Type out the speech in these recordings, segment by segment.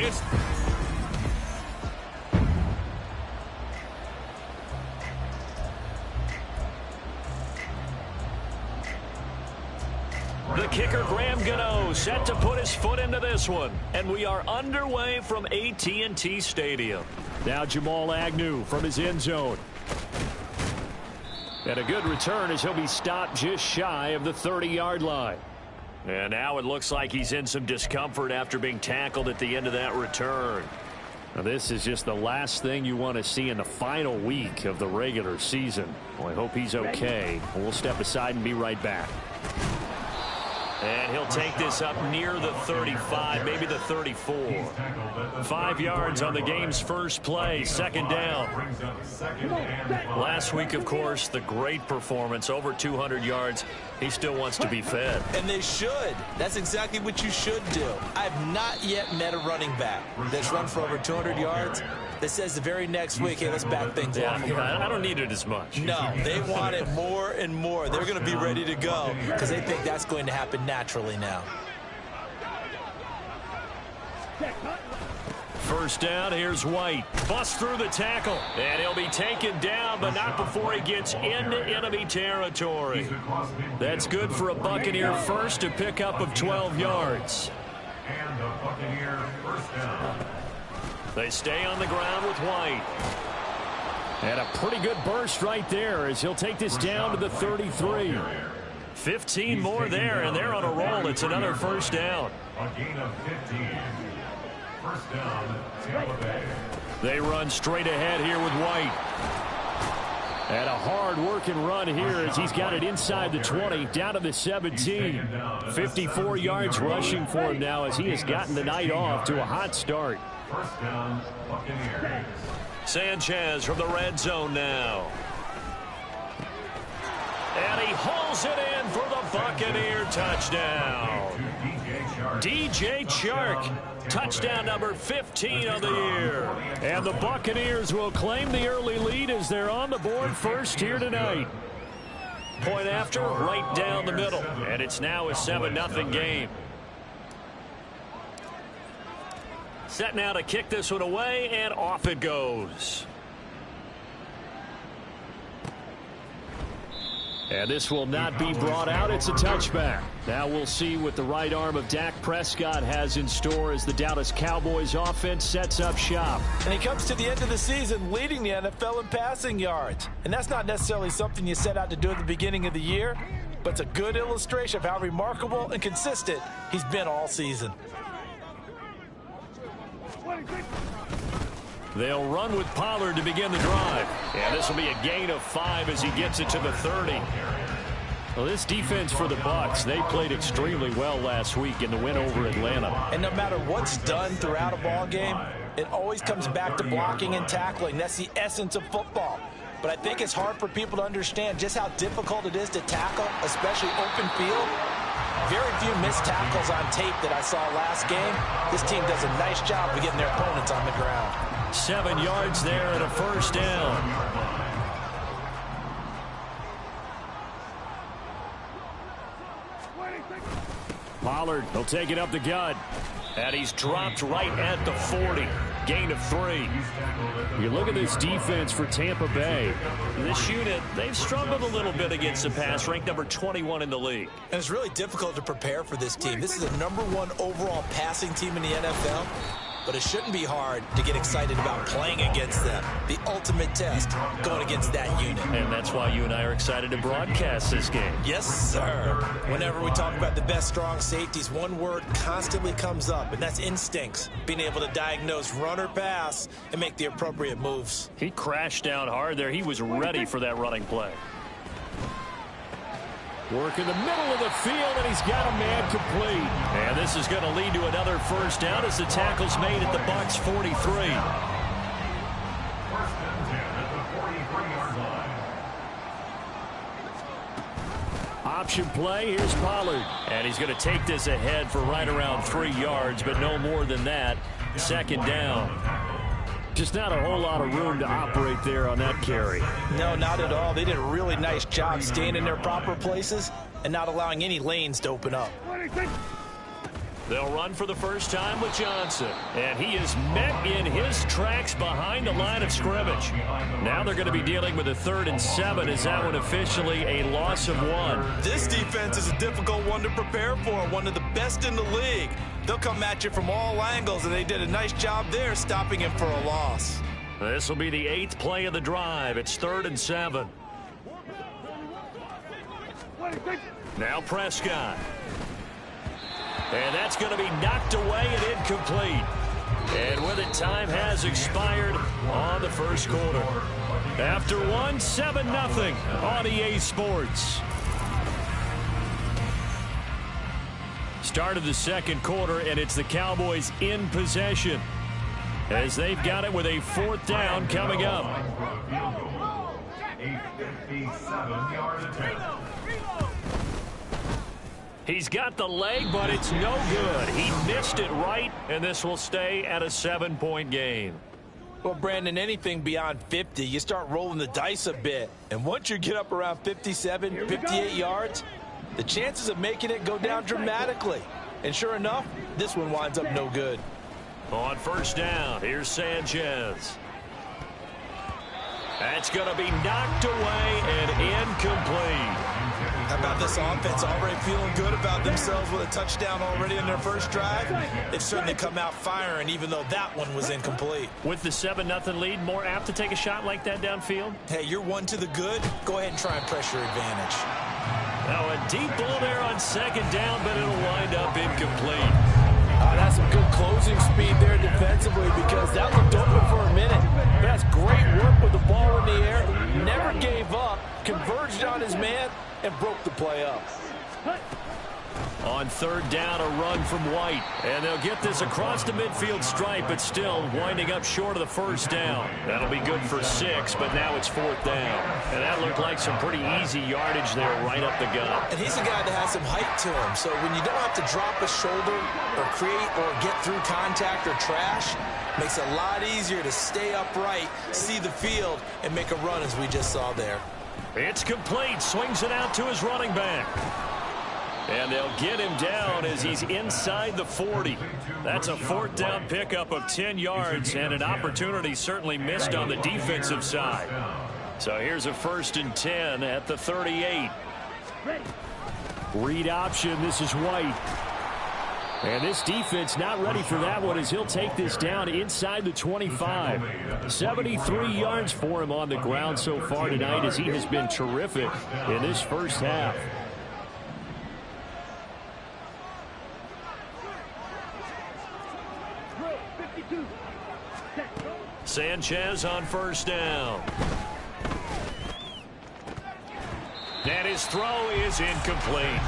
It's the kicker, Graham Gano, set to put his foot into this one. And we are underway from AT&T Stadium. Now Jamal Agnew from his end zone. And a good return as he'll be stopped just shy of the 30-yard line. And now it looks like he's in some discomfort after being tackled at the end of that return. Now this is just the last thing you want to see in the final week of the regular season. Well, I hope he's okay. We'll step aside and be right back. And he'll take this up near the 35, maybe the 34. 5 yards on the game's first play, second down. Last week, of course, the great performance, over 200 yards. He still wants to be fed. And they should. That's exactly what you should do. I have not yet met a running back that's run for over 200 yards that says the very next week, hey, let's back things off. I don't need it as much. No, they want it more and more. They're going to be ready to go because they think that's going to happen naturally now. First down, here's White. Busts through the tackle, and he'll be taken down, but not before he gets into enemy territory. That's good for a Buccaneer first, a pickup of 12 yards. And the Buccaneer first down. They stay on the ground with White. And a pretty good burst right there as he'll take this down to the 33. 15 more there, and they're on a roll. It's another first down. A gain of 15. First down, Tampa Bay. They run straight ahead here with White. And a hard-working run here as he's got it inside the 20, down to the 17. 54 yards rushing for him now as he has gotten the night off to a hot start. First down, Buccaneers. Sanchez from the red zone now. And he hauls it in for the Buccaneer touchdown. DJ Chark, touchdown number 15 of the year. And the Buccaneers will claim the early lead as they're on the board first here tonight. Point after, right down the middle. And it's now a 7-0 game. Set now to kick this one away, and off it goes. And this will not be brought out. It's a touchback. Now we'll see what the right arm of Dak Prescott has in store as the Dallas Cowboys offense sets up shop. And he comes to the end of the season leading the NFL in passing yards. And that's not necessarily something you set out to do at the beginning of the year, but it's a good illustration of how remarkable and consistent he's been all season. They'll run with Pollard to begin the drive. And this will be a gain of 5 as he gets it to the 30. Well, this defense for the Bucs, they played extremely well last week in the win over Atlanta. And no matter what's done throughout a ball game, it always comes back to blocking and tackling. That's the essence of football. But I think it's hard for people to understand just how difficult it is to tackle, especially open field. Very few missed tackles on tape that I saw last game. This team does a nice job of getting their opponents on the ground. 7 yards there and a first down. Pollard, he'll take it up the gut. And he's dropped right at the 40. Gain of 3. You look at this defense for Tampa Bay. This unit, they've struggled a little bit against the pass, ranked number 21 in the league. And it's really difficult to prepare for this team. This is a #1 overall passing team in the NFL. But it shouldn't be hard to get excited about playing against them. The ultimate test, going against that unit. And that's why you and I are excited to broadcast this game. Yes, sir. Whenever we talk about the best strong safeties, one word constantly comes up, and that's instincts. Being able to diagnose run or pass and make the appropriate moves. He crashed down hard there. He was ready for that running play. Work in the middle of the field, and he's got a man complete. And this is going to lead to another first down as the tackle's made at the Bucs 43. First and 10 at the 43-yard line. Option play, here's Pollard. And he's going to take this ahead for right around 3 yards, but no more than that. Second down. Just not a whole lot of room to operate there on that carry. No, not at all. They did a really nice job staying in their proper places and not allowing any lanes to open up. They'll run for the first time with Johnson. And he is met in his tracks behind the line of scrimmage. Now they're going to be dealing with a 3rd and 7. Is that one officially a loss of 1? This defense is a difficult one to prepare for, one of the best in the league. They'll come at you from all angles, and they did a nice job there stopping him for a loss. This will be the 8th play of the drive. It's 3rd and 7. Now Prescott. And that's going to be knocked away and incomplete. And with it, time has expired on the first quarter. After one, 7-0 on EA Sports. Start of the second quarter, and it's the Cowboys in possession as they've got it with a 4th down coming up. A 57-yard attempt. He's got the leg, but it's no good. He missed it right, and this will stay at a 7-point game. Well, Brandon, anything beyond 50, you start rolling the dice a bit. And once you get up around 57, 58 yards, the chances of making it go down dramatically. And sure enough, this one winds up no good. On first down, here's Sanchez. That's going to be knocked away and incomplete. How about this offense already feeling good about themselves with a touchdown already in their first drive? They've certainly come out firing, even though that one was incomplete. With the 7-0 lead, more apt to take a shot like that downfield? Hey, you're one to the good. Go ahead and try and press your advantage. Now a deep ball there on second down, but it'll wind up incomplete. That's some good closing speed there defensively because that looked open for a minute. That's great work with the ball in the air. Never gave up, converged on his man, and broke the play up. On third down, a run from White. And they'll get this across the midfield stripe, but still winding up short of the first down. That'll be good for 6, but now it's 4th down. And that looked like some pretty easy yardage there right up the gut. And he's a guy that has some height to him, so when you don't have to drop a shoulder or create or get through contact or trash, makes it a lot easier to stay upright, see the field, and make a run as we just saw there. It's complete. Swings it out to his running back. And they'll get him down as he's inside the 40. That's a 4th down pickup of 10 yards and an opportunity certainly missed on the defensive side. So here's a 1st and 10 at the 38. Read option. This is White. And this defense not ready for that one as he'll take this down inside the 25. 73 yards for him on the ground so far tonight as he has been terrific in this first half. Sanchez on first down. And his throw is incomplete.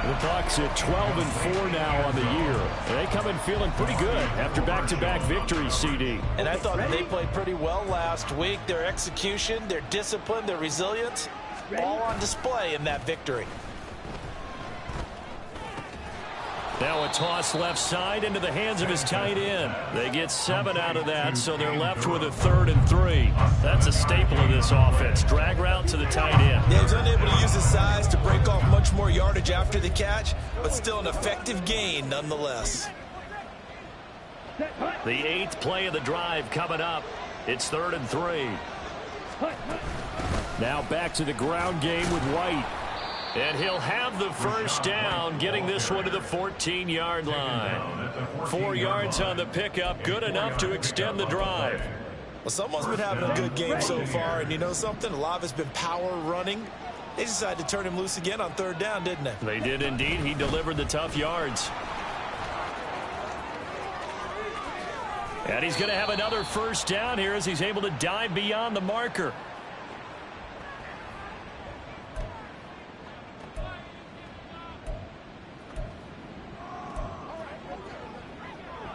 The Bucs at 12-4 now on the year. They come in feeling pretty good after back-to-back victories, CD. And I thought they played pretty well last week. Their execution, their discipline, their resilience, all on display in that victory. Now a toss left side into the hands of his tight end. They get 7 out of that, so they're left with a 3rd and 3. That's a staple of this offense. Drag route to the tight end. Yeah, he's unable to use his size to break off much more yardage after the catch, but still an effective gain nonetheless. The 8th play of the drive coming up. It's 3rd and 3. Now back to the ground game with White. And he'll have the first down, getting this one to the 14-yard line. 4 yards on the pickup, good enough to extend the drive. Well, someone's been having a good game so far, and you know something? A lot of it's been power running. They decided to turn him loose again on 3rd down, didn't they? They did indeed. He delivered the tough yards. And he's going to have another first down here as he's able to dive beyond the marker.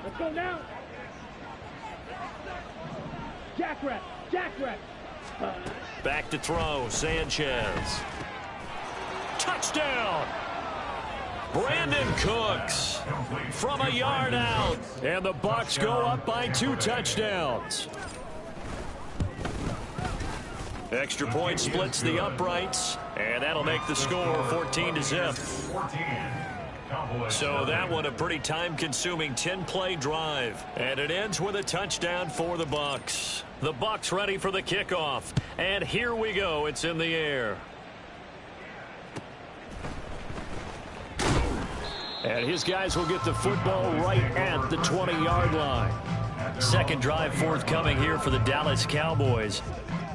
Let's go now. Jackrabbit. Jackrabbit. Back to throw. Sanchez. Touchdown. Brandon Cooks from a yard out. And the Bucs go up by 2 touchdowns. Extra point splits the uprights. And that'll make the score 14-0. So that one a pretty time-consuming 10-play drive. And it ends with a touchdown for the Bucs. The Bucs ready for the kickoff. And here we go. It's in the air. And his guys will get the football right at the 20-yard line. Second drive forthcoming here for the Dallas Cowboys.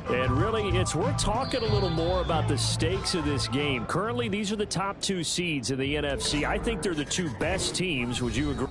And really, it's worth talking a little more about the stakes of this game. Currently, these are the top two seeds in the NFC. I think they're the two best teams. Would you agree?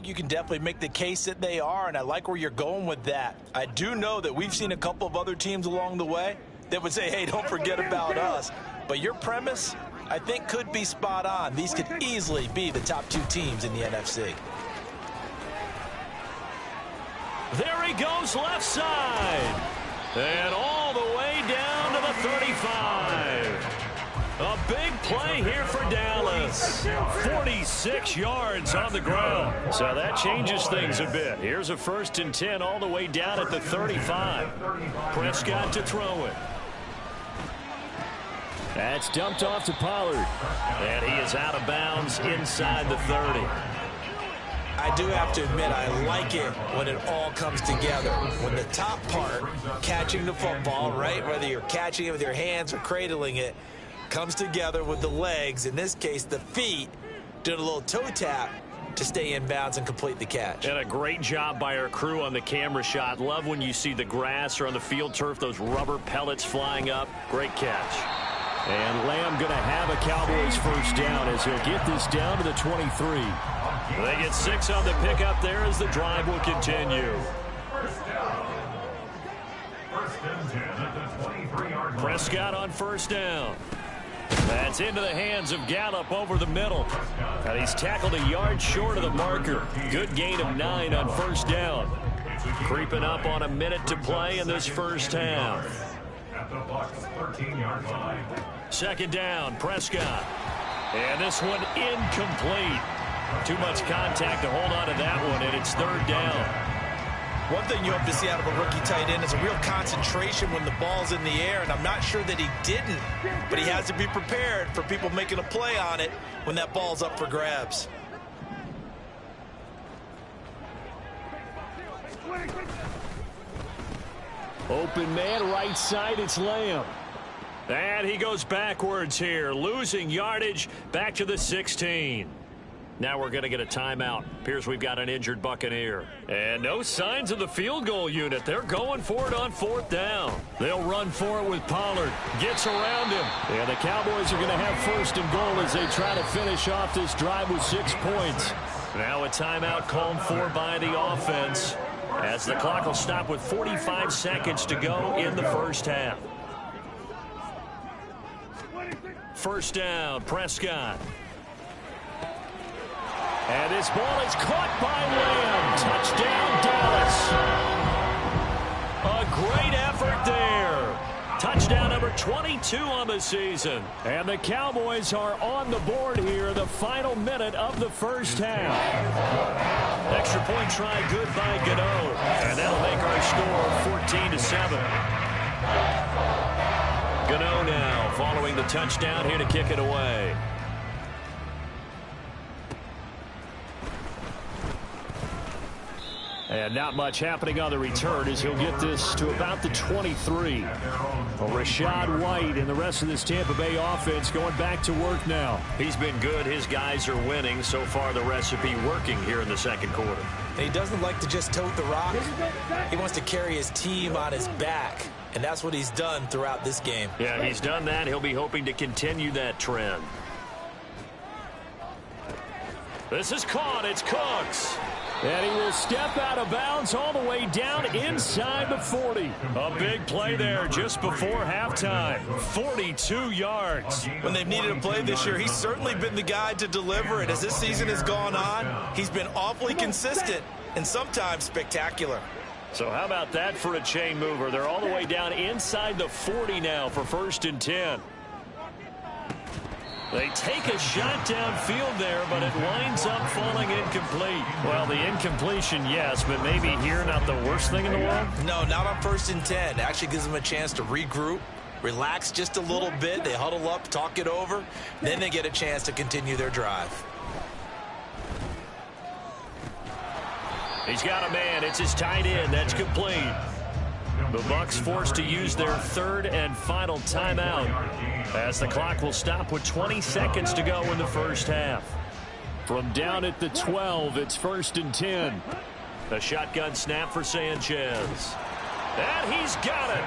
You can definitely make the case that they are, and I like where you're going with that. I do know that we've seen a couple of other teams along the way that would say, hey, don't forget about us. But your premise, I think, could be spot on. These could easily be the top two teams in the NFC. There he goes left side. And all the way down to the 35. A big play here for Dallas. 46 yards on the ground. So that changes things a bit. Here's a 1st and 10 all the way down at the 35. Prescott to throw it. That's dumped off to Pollard. And he is out of bounds inside the 30. I do have to admit, I like it when it all comes together. When the top part, catching the football, right, whether you're catching it with your hands or cradling it, comes together with the legs, in this case the feet, doing a little toe tap to stay in bounds and complete the catch. And a great job by our crew on the camera shot. Love when you see the grass or on the field turf, those rubber pellets flying up. Great catch. And Lamb going to have a Cowboys 1st down as he'll get this down to the 23. They get 6 on the pickup there as the drive will continue. Prescott on 1st down. That's into the hands of Gallup over the middle. And he's tackled a yard short of the marker. Good gain of 9 on 1st down. Creeping up on a minute to play in this first half. At the Bucs 13-yard line. 2nd down, Prescott. And this one incomplete. Too much contact to hold on to that one, and it's 3rd down. One thing you hope to see out of a rookie tight end is a real concentration when the ball's in the air, and I'm not sure that he didn't, but he has to be prepared for people making a play on it when that ball's up for grabs. Open man, right side, it's Lamb. And he goes backwards here, losing yardage back to the 16. Now we're going to get a timeout. Appears we've got an injured Buccaneer. And no signs of the field goal unit. They're going for it on 4th down. They'll run for it with Pollard. Gets around him. And the Cowboys are going to have 1st and goal as they try to finish off this drive with 6 points. Now a timeout called for by the offense, as the clock will stop with 45 seconds to go in the first half. 1st down, Prescott. And this ball is caught by Lamb. Touchdown, Dallas. A great effort there. Touchdown number 22 on the season. And the Cowboys are on the board here in the final minute of the first half. Extra point try good by Gano. And that'll make our score 14-7. Gano now following the touchdown here to kick it away. And not much happening on the return as he'll get this to about the 23. Rashad White and the rest of this Tampa Bay offense going back to work now. He's been good. His guys are winning. So far, the recipe working here in the 2nd quarter. He doesn't like to just tote the rock. He wants to carry his team on his back, and that's what he's done throughout this game. Yeah, he's done that. He'll be hoping to continue that trend. This is caught. It's Cooks. And he will step out of bounds all the way down inside the 40. A big play there just before halftime. 42 yards. When they've needed a play this year, he's certainly been the guy to deliver it. As this season has gone on, he's been awfully consistent and sometimes spectacular. So how about that for a chain mover? They're all the way down inside the 40 now for 1st and 10. They take a shot downfield there, but it winds up falling incomplete. Well, the incompletion, yes, but maybe here not the worst thing in the world? No, not on 1st and 10. It actually gives them a chance to regroup, relax just a little bit. They huddle up, talk it over. Then they get a chance to continue their drive. He's got a man. It's his tight end. That's complete. The Bucs forced to use their 3rd and final timeout as the clock will stop with 20 seconds to go in the first half. From down at the 12, it's 1st and 10. A shotgun snap for Sanchez. And he's got it.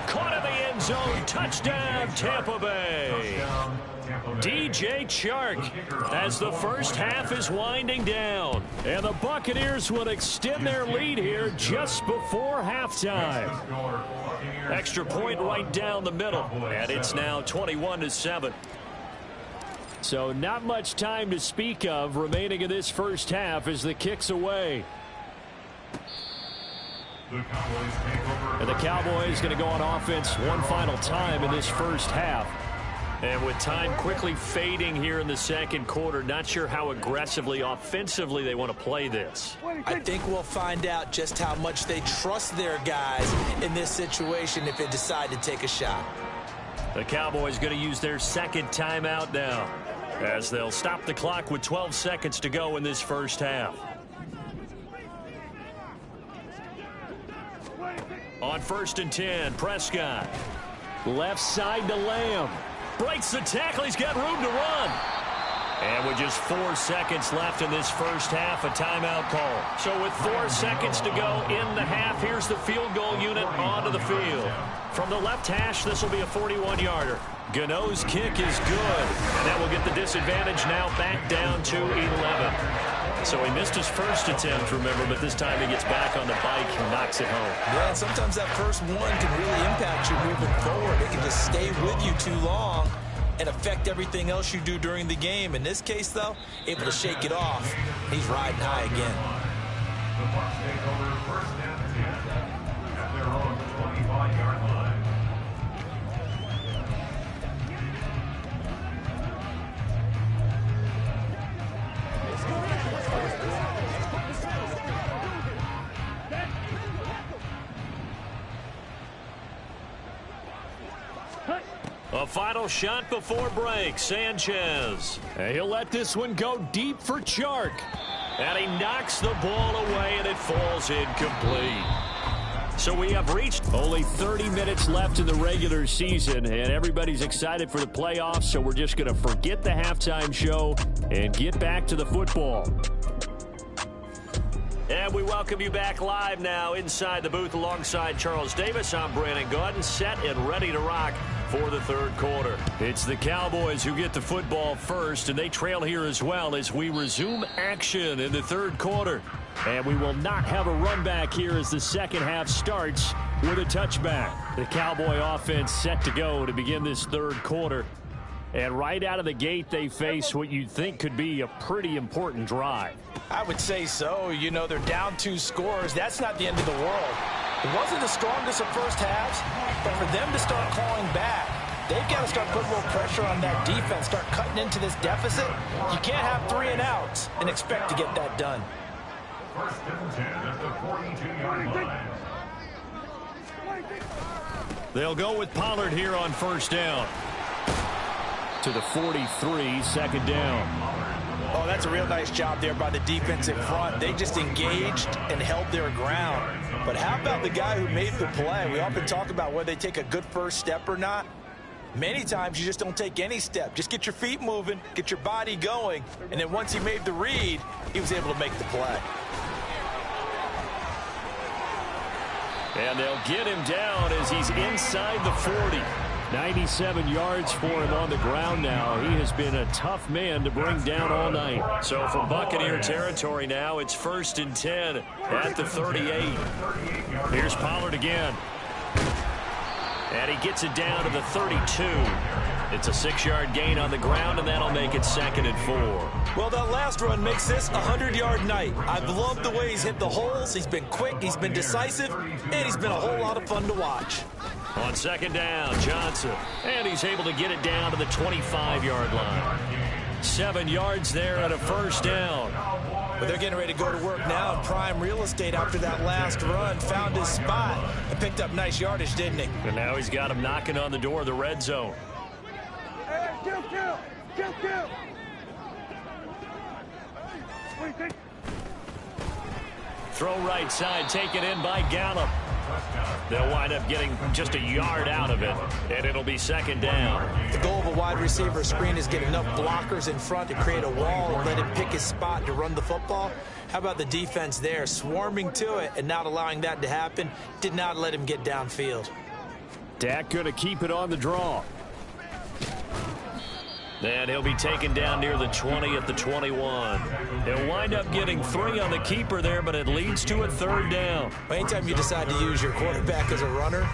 Caught in the end zone. Touchdown, Tampa Bay. DJ Chark as the first half is winding down. And the Buccaneers will extend their lead here just before halftime. Extra point right down the middle. And it's now 21-7. So not much time to speak of remaining in this first half as the kick's away. And the Cowboys going to go on offense one final time in this first half. And with time quickly fading here in the second quarter, not sure how aggressively, offensively they want to play this. I think we'll find out just how much they trust their guys in this situation if they decide to take a shot. The Cowboys going to use their 2nd timeout now as they'll stop the clock with 12 seconds to go in this first half. On 1st and 10, Prescott. Left side to Lamb. Breaks the tackle. He's got room to run. And with just 4 seconds left in this first half, a timeout call. So with 4 seconds to go in the half, here's the field goal unit onto the field. From the left hash, this will be a 41-yarder. Gano's kick is good. And that will get the disadvantage now back down to 11. So he missed his first attempt, remember, but this time he gets back on the bike and knocks it home. Yeah, and sometimes that first one can really impact you moving forward. It can just stay with you too long and affect everything else you do during the game. In this case, though, able to shake it off. He's riding high again. The Bucs take over 1st and 10 at their own 25-yard line. A final shot before break. Sanchez. And he'll let this one go deep for Chark. And he knocks the ball away, and it falls incomplete. So we have reached only 30 minutes left in the regular season, and everybody's excited for the playoffs, so we're just going to forget the halftime show and get back to the football. And we welcome you back live now inside the booth alongside Charles Davis. I'm Brandon Gaudin, set and ready to rock for the third quarter. It's the Cowboys who get the football first, and they trail here as well as we resume action in the third quarter. And we will not have a run back here as the second half starts with a touchback. The Cowboy offense set to go to begin this third quarter. And right out of the gate, they face what you'd think could be a pretty important drive. I would say so. You know, they're down 2 scores. That's not the end of the world. It wasn't the strongest of first halves, but for them to start clawing back, they've got to start putting a little pressure on that defense, start cutting into this deficit. You can't have 3 and outs and expect to get that done. 1st and 10 at the 42-yard line. They'll go with Pollard here on first down. To the 43, 2nd down. Oh, that's a real nice job there by the defensive front. They just engaged and held their ground. But how about the guy who made the play? We often talk about whether they take a good first step or not. Many times you just don't take any step. Just get your feet moving, get your body going, and then once he made the read, he was able to make the play. And they'll get him down as he's inside the 40. 97 yards for him on the ground now. He has been a tough man to bring down all night. So from Buccaneer territory now, it's 1st and 10 at the 38. Here's Pollard again. And he gets it down to the 32. It's a 6-yard gain on the ground, and that'll make it 2nd and 4. Well, that last run makes this a 100-yard night. I've loved the way he's hit the holes. He's been quick, he's been decisive, and he's been a whole lot of fun to watch. On 2nd down, Johnson. And he's able to get it down to the 25-yard line. 7 yards there and a 1st down. But they're getting ready to go to work now in prime real estate after that last run. Found his spot and picked up nice yardage, didn't he? And now he's got him knocking on the door of the red zone. Kill. What do you think? Throw right side, taken in by Gallup. They'll wind up getting just a yard out of it, and it'll be 2nd down. The goal of a wide receiver screen is get enough blockers in front to create a wall and let him pick his spot to run the football. How about the defense there, swarming to it and not allowing that to happen? Did not let him get downfield. Dak going to keep it on the draw. And he'll be taken down near the 20 at the 21. He'll wind up getting 3 on the keeper there, but it leads to a 3rd down. Anytime you decide to use your quarterback as a runner,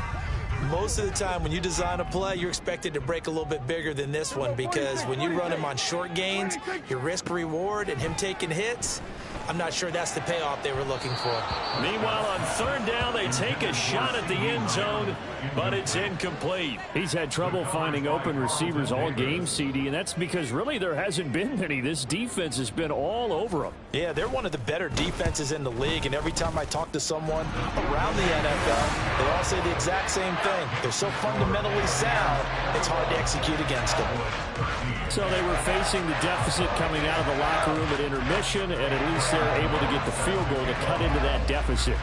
most of the time when you design a play, you're expected to break a little bit bigger than this one, because when you run him on short gains, your risk reward and him taking hits, I'm not sure that's the payoff they were looking for. Meanwhile, on 3rd down, they take a shot at the end zone, but it's incomplete. He's had trouble finding open receivers all game, CD, and that's because really there hasn't been many. This defense has been all over them. Yeah, they're one of the better defenses in the league, and every time I talk to someone around the NFL, they all say the exact same thing. They're so fundamentally sound, it's hard to execute against them. So they were facing the deficit coming out of the locker room at intermission, and at least they're able to get the field goal to cut into that deficit.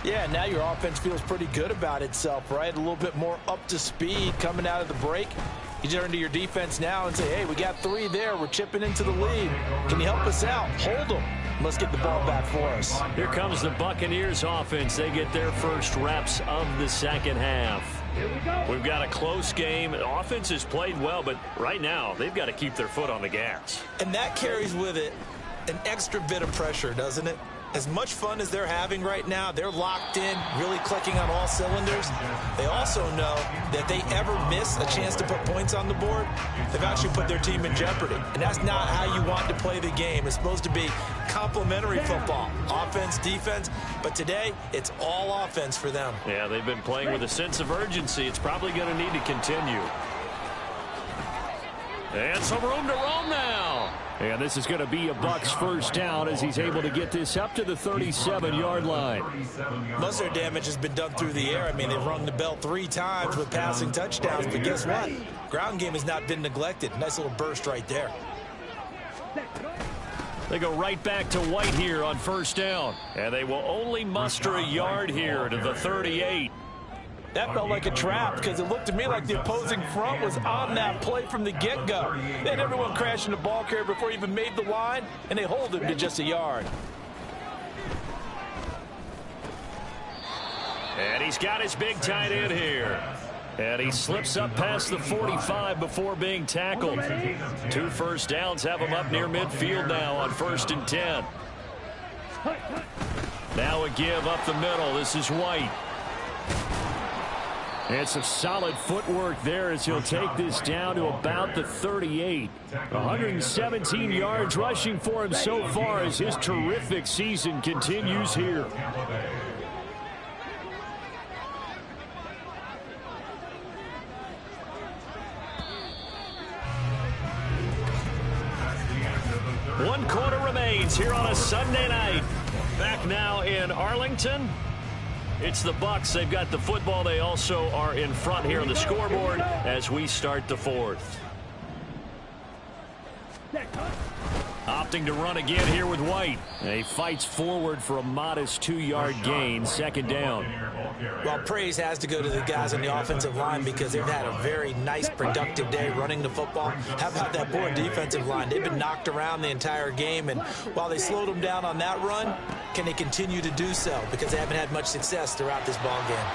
Yeah, now your offense feels pretty good about itself, right? A little bit more up to speed coming out of the break. You turn to your defense now and say, hey, we got 3 there. We're chipping into the lead. Can you help us out? Hold them. Let's get the ball back for us. Here comes the Buccaneers offense. They get their first reps of the 2nd half. We've got a close game. The offense has played well, but right now they've got to keep their foot on the gas. And that carries with it an extra bit of pressure, doesn't it? As much fun as they're having right now, they're locked in, really clicking on all cylinders. They also know that if they ever miss a chance to put points on the board, they've actually put their team in jeopardy. And that's not how you want to play the game. It's supposed to be complementary football, offense, defense. But today, it's all offense for them. Yeah, they've been playing with a sense of urgency. It's probably going to need to continue. And some room to roam now. And this is going to be a Bucs first down as he's able to get this up to the 37-yard line. Most of their damage has been done through the air. I mean, they've rung the bell 3 times with passing touchdowns. But guess what? Ground game has not been neglected. Nice little burst right there. They go right back to White here on first down. And they will only muster a yard here to the 38. That felt like a trap because it looked to me like the opposing front was on that play from the get-go. They had everyone crashing the ball carrier before he even made the line, and they hold him to just a yard. And he's got his big tight end here. And he slips up past the 45 before being tackled. 2 first downs have him up near midfield now on 1st and 10. Now a give up the middle. This is White. It's a solid footwork there as he'll take this down to about the 38. 117 yards rushing for him so far as his terrific season continues here. One quarter remains here on a Sunday night. Back now in Arlington. It's the Bucs. They've got the football. They also are in front here on the scoreboard as we start the 4th. Opting to run again here with White. And he fights forward for a modest 2-yard gain. 2nd down. Well, praise has to go to the guys on the offensive line because they've had a very nice, productive day running the football. How about that poor defensive line? They've been knocked around the entire game, and while they slowed them down on that run, can they continue to do so? Because they haven't had much success throughout this ball game.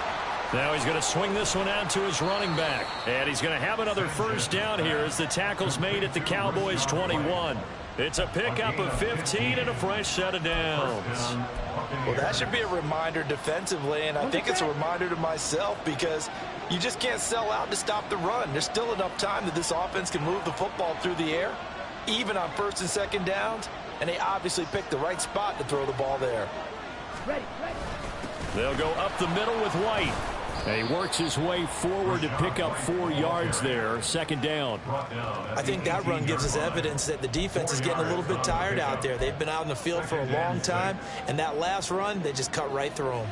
Now he's going to swing this one out to his running back. And he's going to have another first down here as the tackle's made at the Cowboys' 21. It's a pickup of 15 and a fresh set of downs. Well, that should be a reminder defensively, and I think it's a reminder to myself because you just can't sell out to stop the run. There's still enough time that this offense can move the football through the air, even on first and second downs, and they obviously picked the right spot to throw the ball there. They'll go up the middle with White. And he works his way forward to pick up 4 yards there, second down. I think that run gives us evidence that the defense is getting a little bit tired out there. They've been out in the field for a long time, and that last run, they just cut right through them.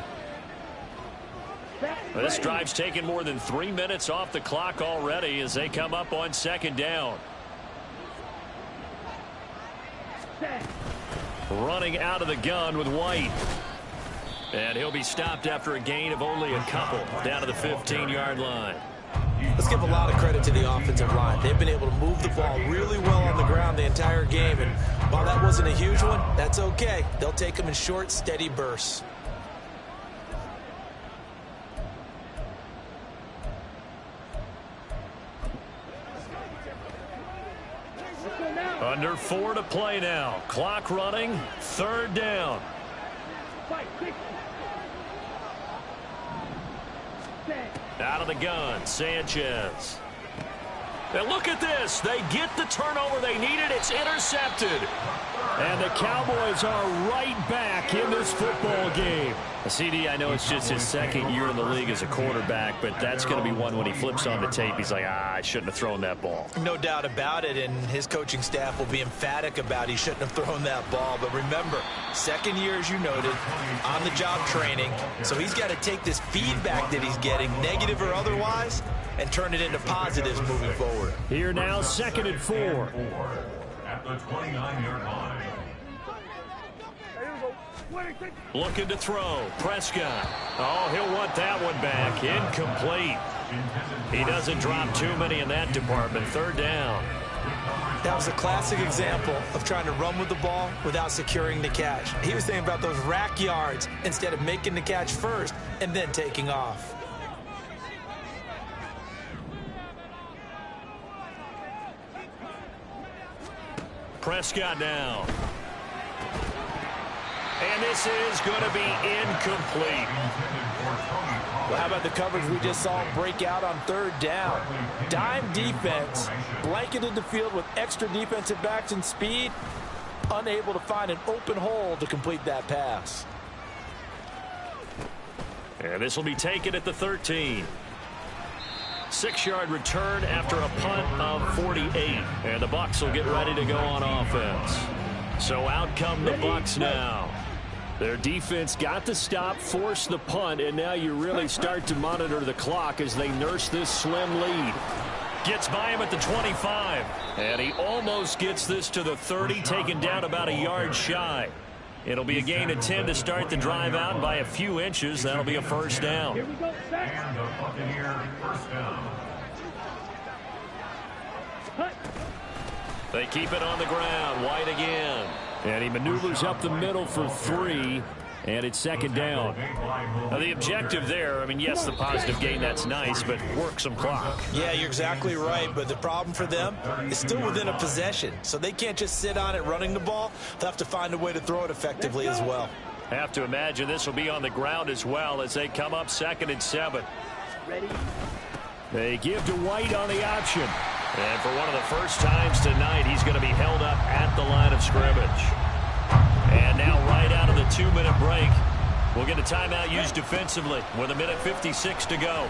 This drive's taken more than 3 minutes off the clock already as they come up on second down. Running out of the gun with White. And he'll be stopped after a gain of only a couple down to the 15-yard line. Let's give a lot of credit to the offensive line. They've been able to move the ball really well on the ground the entire game. And while that wasn't a huge one, that's okay. They'll take them in short, steady bursts. Under 4 to play now. Clock running. Third down. Out of the gun, Sanchez. And look at this. They get the turnover they needed. It's intercepted. And the Cowboys are right back in this football game. CD, I know it's just his second year in the league as a quarterback, but that's going to be one when he flips on the tape. He's like, I shouldn't have thrown that ball. No doubt about it, and his coaching staff will be emphatic about he shouldn't have thrown that ball. But remember, second year, as you noted, on-the-job training. So he's got to take this feedback that he's getting, negative or otherwise, and turn it into positives moving forward. Here now, 2nd and 4. At the 29-yard line. Looking to throw. Prescott. Oh, he'll want that one back. Incomplete. He doesn't drop too many in that department. Third down. That was a classic example of trying to run with the ball without securing the catch. He was thinking about those rack yards instead of making the catch first and then taking off. Prescott now. And this is going to be incomplete. Well, how about the coverage we just saw break out on third down? Dime defense, blanketed the field with extra defensive backs and speed, unable to find an open hole to complete that pass. And this will be taken at the 13. 6-yard return after a punt of 48. And the Bucs will get ready to go on offense. So out come the Bucs now. Their defense got the stop, forced the punt, and now you really start to monitor the clock as they nurse this slim lead. Gets by him at the 25. And he almost gets this to the 30, taken down about a yard shy. It'll be a gain of 10 to start the drive out by a few inches. That'll be a first down. And the Buccaneers first down. They keep it on the ground. White again. And he maneuvers up the middle for 3. And it's second down. Now the objective there, I mean, yes, the positive gain, that's nice, but work some clock. Yeah, you're exactly right. But the problem for them is still within a possession. So they can't just sit on it running the ball. They'll have to find a way to throw it effectively as well. Have to imagine this will be on the ground as well as they come up 2nd and 7. Ready? They give to White on the option. And for one of the first times tonight, he's going to be held up at the line of scrimmage. And now right out of the 2-minute break, we'll get a timeout used defensively with 1:56 to go.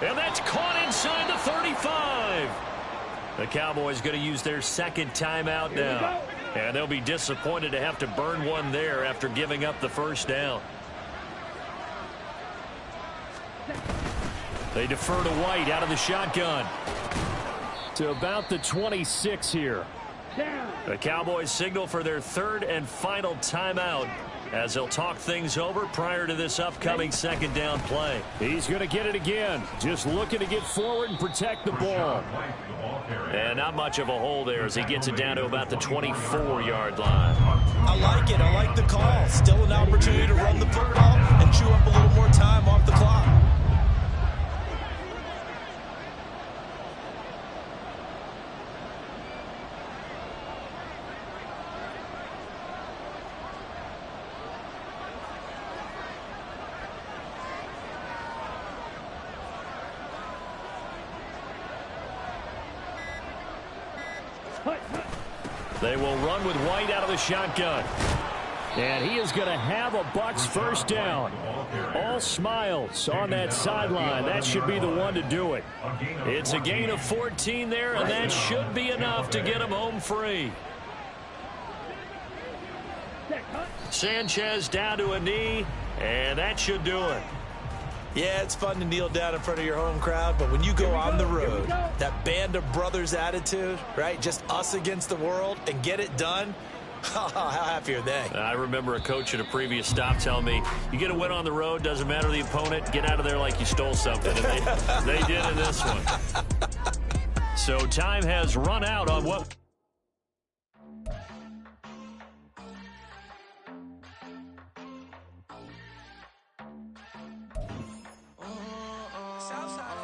And that's caught inside the 35. The Cowboys going to use their second timeout now. And they'll be disappointed to have to burn one there after giving up the first down. They defer to White out of the shotgun. To about the 26 here. The Cowboys signal for their third and final timeout as they'll talk things over prior to this upcoming second down play. He's going to get it again. Just looking to get forward and protect the ball. And not much of a hole there as he gets it down to about the 24-yard line. I like it. I like the call. Still an opportunity to run the football and chew up a little more time off the clock. They will run with White out of the shotgun. And he is going to have a Bucs first down. All smiles on that sideline. That should be the one to do it. It's a gain of 14 there, and that should be enough to get him home free. Sanchez down to a knee, and that should do it. Yeah, it's fun to kneel down in front of your home crowd, but when you go on the road, that band of brothers attitude, right, just us against the world, and get it done, how happy are they? I remember a coach at a previous stop telling me, you get a win on the road, doesn't matter the opponent, get out of there like you stole something. And they did in this one. So time has run out on what... Southside.